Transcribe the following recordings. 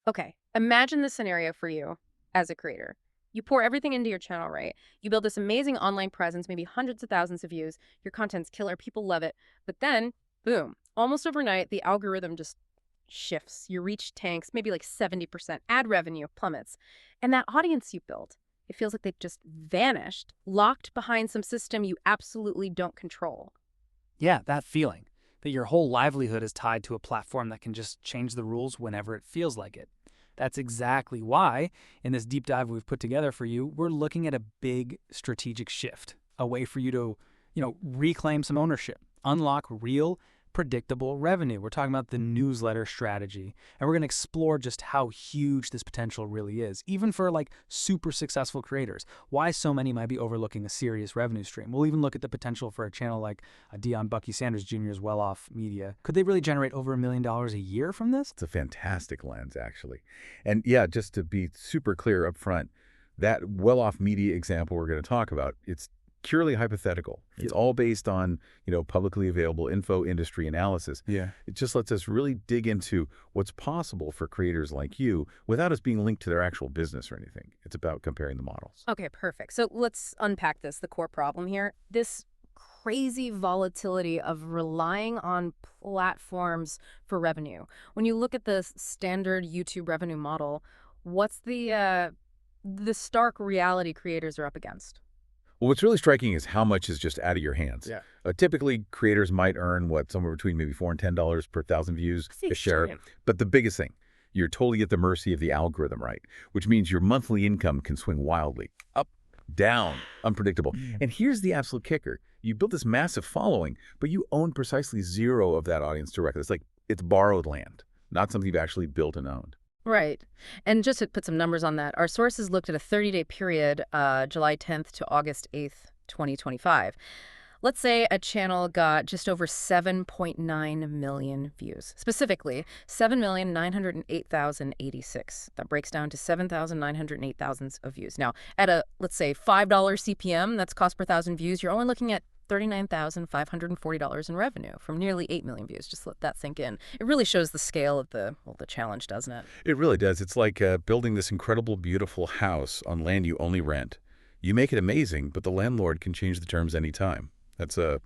Okay, imagine the scenario for you as a creator. You pour everything into your channel, right? You build this amazing online presence, maybe hundreds of thousands of views. Your content's killer, people love it. But then, boom, almost overnight, the algorithm just shifts. Your reach tanks, maybe like 70%. Ad revenue plummets. And that audience you built, it feels like they've just vanished, locked behind some system you absolutely don't control. Yeah, that feeling that your whole livelihood is tied to a platform that can just change the rules whenever it feels like it. That's exactly why, in this deep dive we've put together for you, we're looking at a big strategic shift, a way for you to, reclaim some ownership, unlock real, predictable revenue. We're talking about the newsletter strategy, and we're going to explore just how huge this potential really is, even for like super successful creators. Why so many might be overlooking a serious revenue stream. We'll even look at the potential for a channel like Dion Bucky Sanders Jr.'s Well Off Media. Could they really generate over $1 million a year from this? It's a fantastic lens, actually. And yeah, just to be super clear up front, that well-off media example we're going to talk about, it's purely hypothetical. It's all based on, publicly available info industry analysis. Yeah. It just lets us really dig into what's possible for creators like you without us being linked to their actual business or anything. It's about comparing the models. Okay, perfect. So let's unpack this, the core problem here. This crazy volatility of relying on platforms for revenue. When you look at the standard YouTube revenue model, what's the stark reality creators are up against? Well, what's really striking is how much is just out of your hands. Yeah. Typically, creators might earn, somewhere between maybe $4 and $10 per thousand views That's a share. extreme. But the biggest thing, you're totally at the mercy of the algorithm, right? Which means your monthly income can swing wildly. Up, down, unpredictable. And here's the absolute kicker. You built this massive following, but you own precisely zero of that audience directly. It's like it's borrowed land, not something you've actually built and owned. Right. And just to put some numbers on that, our sources looked at a 30-day period, July 10th to August 8th, 2025. Let's say a channel got just over 7.9 million views. Specifically, 7,908,086. That breaks down to 7,908 thousands of views. Now, at a, let's say, $5 CPM, that's cost per thousand views, you're only looking at $39,540 in revenue from nearly 8 million views. Just let that sink in. It really shows the scale of the challenge, doesn't it? It really does. It's like building this incredible, beautiful house on land you only rent. You make it amazing, but the landlord can change the terms anytime. That's a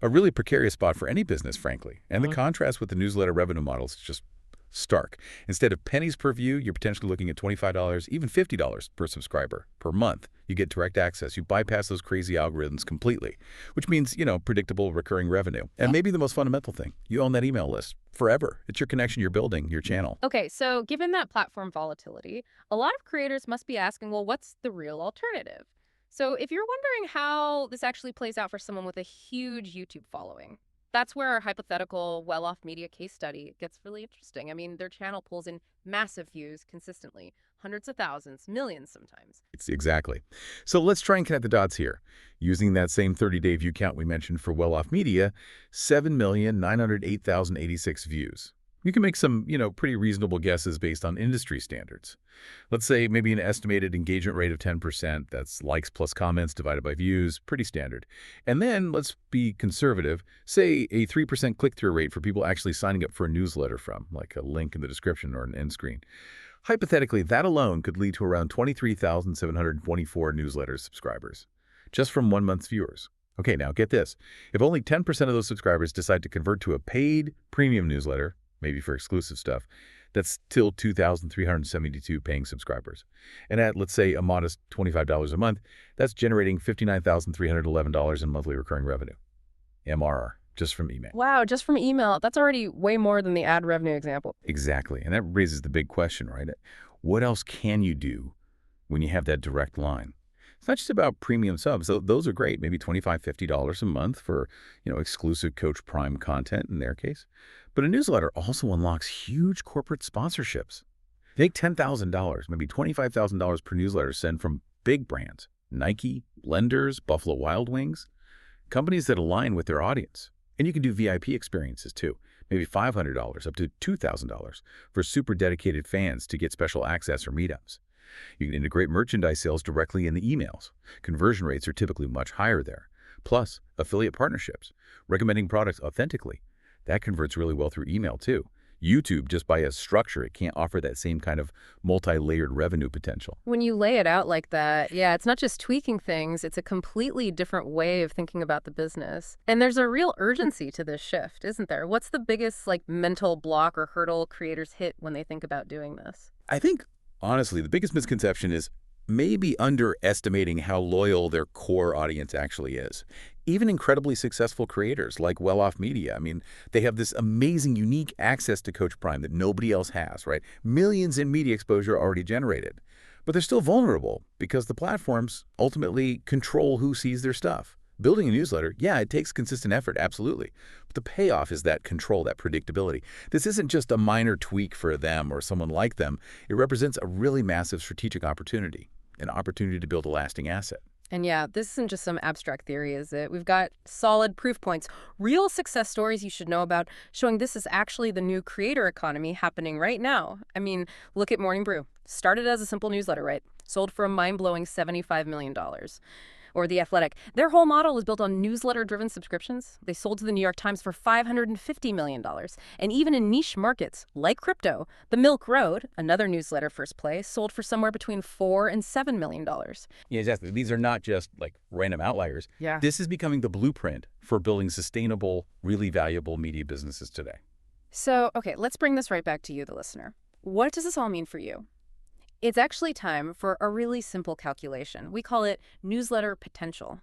really precarious spot for any business, frankly. And the contrast with the newsletter revenue models is just stark. Instead of pennies per view, you're potentially looking at $25, even $50 per subscriber per month. You get direct access. You bypass those crazy algorithms completely, which means, predictable recurring revenue. And maybe the most fundamental thing, you own that email list forever. It's your connection you're building, your channel. Okay, so given that platform volatility, a lot of creators must be asking, well, what's the real alternative? So if you're wondering how this actually plays out for someone with a huge YouTube following, that's where our hypothetical well-off media case study gets really interesting. I mean, their channel pulls in massive views consistently, hundreds of thousands, millions sometimes. It's exactly. So let's try and connect the dots here. Using that same 30-day view count we mentioned for well-off media, 7,908,086 views. You can make some, pretty reasonable guesses based on industry standards. Let's say maybe an estimated engagement rate of 10%. That's likes plus comments divided by views, pretty standard. And then let's be conservative, say a 3% click-through rate for people actually signing up for a newsletter from, like a link in the description or an end screen. Hypothetically, that alone could lead to around 23,724 newsletter subscribers, just from 1 month's viewers. Okay, now get this. If only 10% of those subscribers decide to convert to a paid premium newsletter, maybe for exclusive stuff, that's still 2,372 paying subscribers. And at, let's say, a modest $25 a month, that's generating $59,311 in monthly recurring revenue, MRR, just from email. Wow, just from email, that's already way more than the ad revenue example. Exactly. And that raises the big question, right? What else can you do when you have that direct line? It's not just about premium subs. Those are great, maybe $25, $50 a month for, exclusive Coach Prime content in their case. But a newsletter also unlocks huge corporate sponsorships. Take $10,000, maybe $25,000 per newsletter sent from big brands, Nike, Blenders, Buffalo Wild Wings, companies that align with their audience. And you can do VIP experiences too, maybe $500 up to $2,000 for super dedicated fans to get special access or meetups. You can integrate merchandise sales directly in the emails. Conversion rates are typically much higher there. Plus, affiliate partnerships, recommending products authentically. That converts really well through email too. YouTube, just by its structure, it can't offer that same kind of multi-layered revenue potential. When you lay it out like that, yeah, it's not just tweaking things, it's a completely different way of thinking about the business. And there's a real urgency to this shift, isn't there? What's the biggest mental block or hurdle creators hit when they think about doing this? I think, honestly, the biggest misconception is maybe underestimating how loyal their core audience actually is. Even incredibly successful creators like Well Off Media, I mean, they have this amazing, unique access to Coach Prime that nobody else has, right? Millions in media exposure already generated. But they're still vulnerable because the platforms ultimately control who sees their stuff. Building a newsletter, yeah, it takes consistent effort, absolutely. But the payoff is that control, that predictability. This isn't just a minor tweak for them or someone like them. It represents a really massive strategic opportunity, an opportunity to build a lasting asset. And yeah, this isn't just some abstract theory, is it? We've got solid proof points, real success stories you should know about, showing this is actually the new creator economy happening right now. I mean, look at Morning Brew. Started as a simple newsletter, right? Sold for a mind-blowing $75 million. Or The Athletic. Their whole model is built on newsletter-driven subscriptions. They sold to the New York Times for $550 million. And even in niche markets, like crypto, the Milk Road, another newsletter first play, sold for somewhere between $4 and $7 million. Yeah, exactly. These are not just random outliers. Yeah. This is becoming the blueprint for building sustainable, really valuable media businesses today. So, okay, let's bring this right back to you, the listener. What does this all mean for you? It's actually time for a really simple calculation. We call it newsletter potential.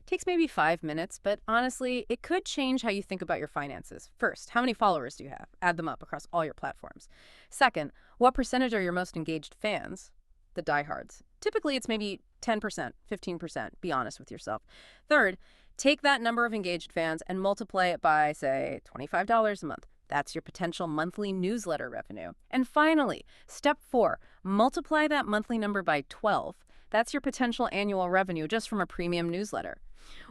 Takes maybe 5 minutes, but honestly, it could change how you think about your finances. First, how many followers do you have? Add them up across all your platforms. Second, what percentage are your most engaged fans? The diehards. Typically, it's maybe 10%, 15%. Be honest with yourself. Third, take that number of engaged fans and multiply it by, say, $25 a month. That's your potential monthly newsletter revenue. And finally, step 4, multiply that monthly number by 12. That's your potential annual revenue just from a premium newsletter.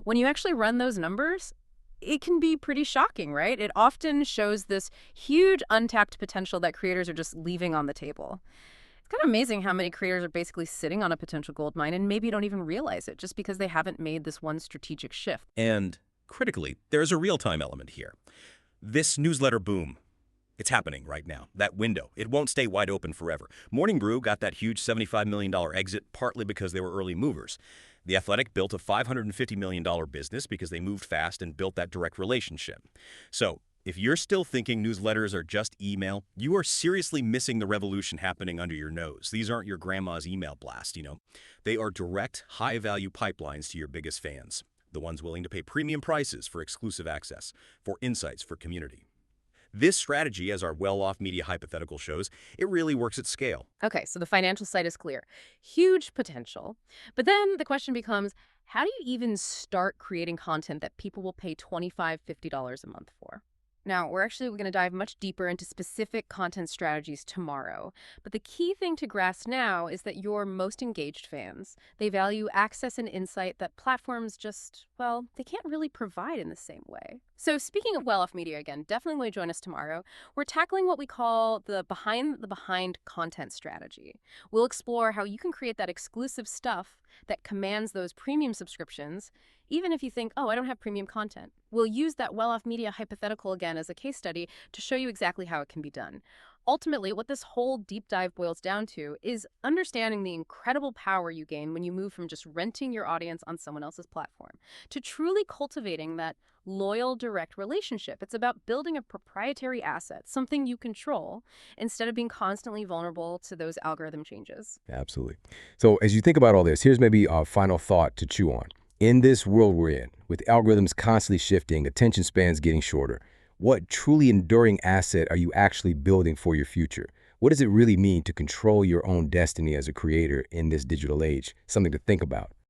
When you actually run those numbers, it can be pretty shocking, right? It often shows this huge untapped potential that creators are just leaving on the table. It's kind of amazing how many creators are basically sitting on a potential gold mine and maybe don't even realize it just because they haven't made this one strategic shift. And critically, there's a real-time element here. This newsletter boom, it's happening right now. That window, it won't stay wide open forever. Morning Brew got that huge $75 million exit partly because they were early movers. The Athletic built a $550 million business because they moved fast and built that direct relationship. So if you're still thinking newsletters are just email, you are seriously missing the revolution happening under your nose. These aren't your grandma's email blast, They are direct, high-value pipelines to your biggest fans. The ones willing to pay premium prices for exclusive access, for insights, for community. This strategy, as our Well Off Media hypothetical shows, it really works at scale. Okay, so the financial side is clear. Huge potential. But then the question becomes, how do you even start creating content that people will pay $25, $50 a month for? Now, we're going to dive much deeper into specific content strategies tomorrow. But the key thing to grasp now is that your most engaged fans, they value access and insight that platforms just, well, they can't really provide in the same way. So speaking of Well Off Media again, definitely want to join us tomorrow. We're tackling what we call the behind content strategy. We'll explore how you can create that exclusive stuff that commands those premium subscriptions, even if you think, oh, I don't have premium content. We'll use that Well Off Media hypothetical again as a case study to show you exactly how it can be done. Ultimately, what this whole deep dive boils down to is understanding the incredible power you gain when you move from just renting your audience on someone else's platform to truly cultivating that loyal, direct relationship. It's about building a proprietary asset, something you control, instead of being constantly vulnerable to those algorithm changes. Absolutely. So as you think about all this, here's maybe a final thought to chew on. In this world we're in, with algorithms constantly shifting, attention spans getting shorter, what truly enduring asset are you actually building for your future? What does it really mean to control your own destiny as a creator in this digital age? Something to think about.